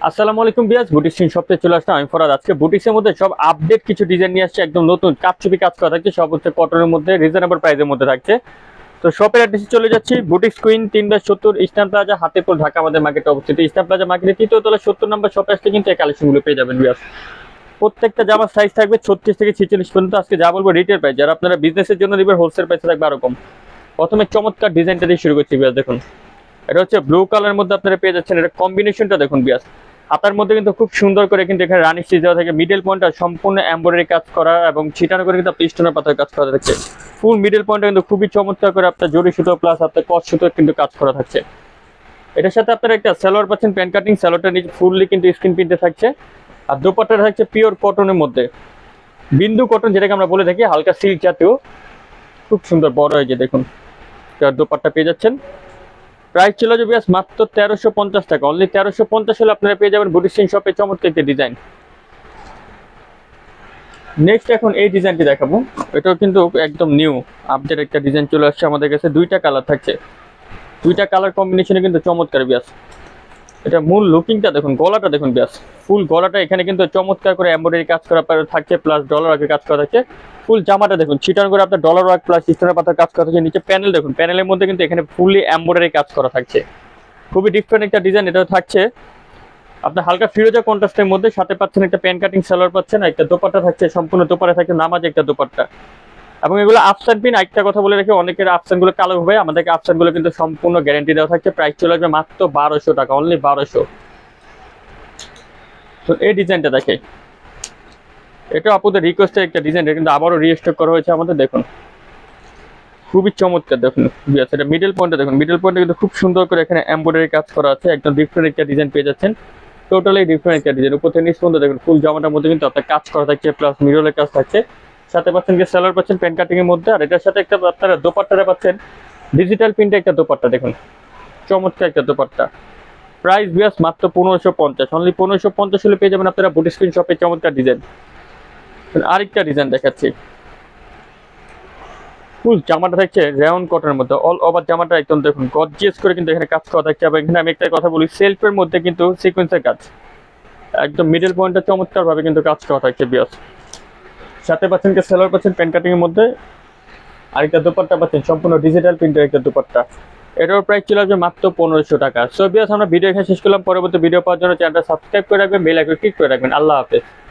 আসসালামু আলাইকুম বিয়াস, boutique scene শপে চলে আসলাম আমি ফরাদ। আজকে বুটিক্সের মধ্যে সব আপডেট কিছু ডিজাইন নিয়ে আসছে, একদম নতুন কারচুপি কাজ করা থাকছে, সব হচ্ছে কটনের মধ্যে রিজনেবল প্রাইসের মধ্যে থাকছে। তো শপের অ্যাড্রেসে চলে যাচ্ছি, boutiques queen 3/70 eastern plaza, Hatipur, Dhaka আমাদের মার্কেটে অবস্থিত। ইস্টার্ন প্লাজা মার্কেটের 3য় তলা 70 নম্বর শপে আসলে কিন্তু এই কালেকশনগুলো পেয়ে যাবেন বিয়াস। প্রত্যেকটা জামার সাইজ থাকবে 36 থেকে 46 পর্যন্ত। আজকে যা বলবো রিটেল প্রাইস, যারা আপনারা বিজনেসের জন্য নেবেন হোলসেল প্রাইসে থাকবে এরকম। প্রথমে চমৎকার ডিজাইনটা দিয়ে শুরু করছি বিয়াস, দেখুন এটা হচ্ছে ব্লু কালারের মধ্যে আপনারা পেয়ে যাচ্ছেন। এটা কম্বিনেশনটা দেখুন বিয়াস, হাতার মধ্যে কিন্তু খুব সুন্দর করে কিন্তু এখানে রানি স্টিচ দেওয়া থাকে। মিডল পয়েন্টটা সম্পূর্ণ এমব্রয়ডারি কাজ করা এবং ছিটানো করে কিন্তু আপনি স্টোনের পাতার কাজ করা থাকছে। ফুল মিডল পয়েন্টটা কিন্তু খুবই চমৎকার করে আপনার জরি সুতো প্লাস আপনার কস সুতো কিন্তু কাজ করা থাকছে। এটার সাথে আপনারা একটা সালোয়ার পাচ্ছেন, প্যান্ট কাটিং, সালোয়ারটা নিচে ফুললি কিন্তু স্ক্রিন প্রিন্টে থাকছে। আর দোপাট্টাটা থাকছে পিওর কটনের মধ্যে, বিন্দু কটন যেটাকে আমরা বলে থাকি, হালকা সিল্ক জাতীয়, খুব সুন্দর বড় হয়েছে দেখুন। দোপাট্টা পেয়ে যাচ্ছেন। প্রাইস ছিল যে বিয়াস মাত্র 1350 টাকা, অনলি 1350 হলে আপনারা পেয়ে যাবেন বুটিক সিং শপে চমৎকার একটি ডিজাইন। নেক্সট এখন এই ডিজাইনটি দেখাবো, এটাও কিন্তু একদম নিউ আপডেট একটা ডিজাইন চলে আসছে আমাদের কাছে। দুইটা কালার থাকছে, দুইটা কালার কম্বিনেশনে কিন্তু চমৎকার বিয়াস। এটা মূল লুকিংটা দেখুন, গলাটা দেখুন বিয়াস, ফুল গলাটা এখানে কিন্তু চমৎকার করে এমব্রয়ডারি কাজ করা থাকছে, প্লাস ডলার ওয়ার্কের কাজ করা থাকছে। ফুল জামাটা দেখুন ছিটানো করে আপনার ডলার ওয়ার্ক প্লাস স্টোনের পাতার কাজ করা থাকছে। নিচে প্যানেল দেখুন, প্যানেলের মধ্যে কিন্তু এখানে ফুললি এমব্রয়ডারি কাজ করা থাকছে। খুবই ডিফারেন্ট একটা ডিজাইন এটা থাকছে আপনার হালকা ফিরোজা কন্ট্রাস্টের মধ্যে। সাথে পাচ্ছেন একটা প্যান কাটিং সালোয়ার পাচ্ছেন, একটা দোপাট্টা থাকছে, সম্পূর্ণ দোপাট্টা থাকছে নামাজ একটা দোপাট্টা। এবং এগুলো আফসান পিন, একটা কথা বলে রাখি, অনেকের আফসানগুলো কালো হবে, আমাদেরকে আফসানগুলো কিন্তু সম্পূর্ণ গ্যারান্টি দেওয়া থাকছে। প্রাইস চলে আসবে মাত্র 1200 টাকা, অনলি 1200। তো এই ডিজাইনটা দেখে, এটা আপনাদের রিকোয়েস্টের একটা ডিজাইন, এটা কিন্তু আবারও রিস্টক করা হয়েছে আমাদের, দেখুন খুবই চমৎকার দেখুন। এটা মিডল পয়েন্টে দেখুন, মিডল পয়েন্টে কিন্তু খুব সুন্দর করে এখানে এমব্রয়ডারি কাজ করা আছে, একদম ডিফারেন্ট একটা ডিজাইন পেয়ে যাচ্ছেন। টোটালি ডিফারেন্ট একটা ডিজাইন, উপর থেকে নিচ পর্যন্ত দেখুন ফুল জামাটার মধ্যে কিন্তু আপনার কাজ করা থাকছে, প্লাস মিররের কাজ থাকছে। সাথে পাচ্ছেন যে সালোয়ার পাচ্ছেন প্যান্ট কাটিং এর মধ্যে, আর এটার সাথে একটা আপনারা দোপাট্টাটা পাচ্ছেন ডিজিটাল প্রিন্টে একটা দোপাট্টা, দেখুন চমৎকার একটা দোপাট্টা। প্রাইস বিয়াস মাত্র 1550, অনলি 1550 হলে পেয়ে যাবেন আপনারা বুটিক স্ক্রিন শপে চমৎকার ডিজাইন। আরেকটা ডিজাইন দেখাচ্ছি, ফুল জামাটা থাকছে রেয়ন কটনের মধ্যে, অল ওভার জামাটা একদম দেখুন গর্জিয়াস করে কিন্তু এখানে কাজ করা থাকছে। এবং এখানে আমি একটা কথা বলি, সেলফের মধ্যে কিন্তু সিকোয়েন্সের কাজ, একদম মিডল পয়েন্টটা চমৎকার ভাবে কিন্তু কাজ করা থাকছে বিয়াস। সাথে পাচ্ছেন কি সালোয়ার পাচ্ছেন প্যান্ট কাটিং এর মধ্যে, আরেকটা দোপাট্টা পাচ্ছেন সম্পূর্ণ ডিজিটাল প্রিন্টের একটা দোপাট্টা। এটার প্রাইস চলে আসবে মাত্র 1500 টাকা। সো বিয়াস আমরা ভিডিও এখানে শেষ করলাম, পরবর্তী ভিডিও পাওয়ার জন্য চ্যানেলটা সাবস্ক্রাইব করে রাখবেন, বেল আইকন ক্লিক করে রাখবেন। আল্লাহ হাফেজ।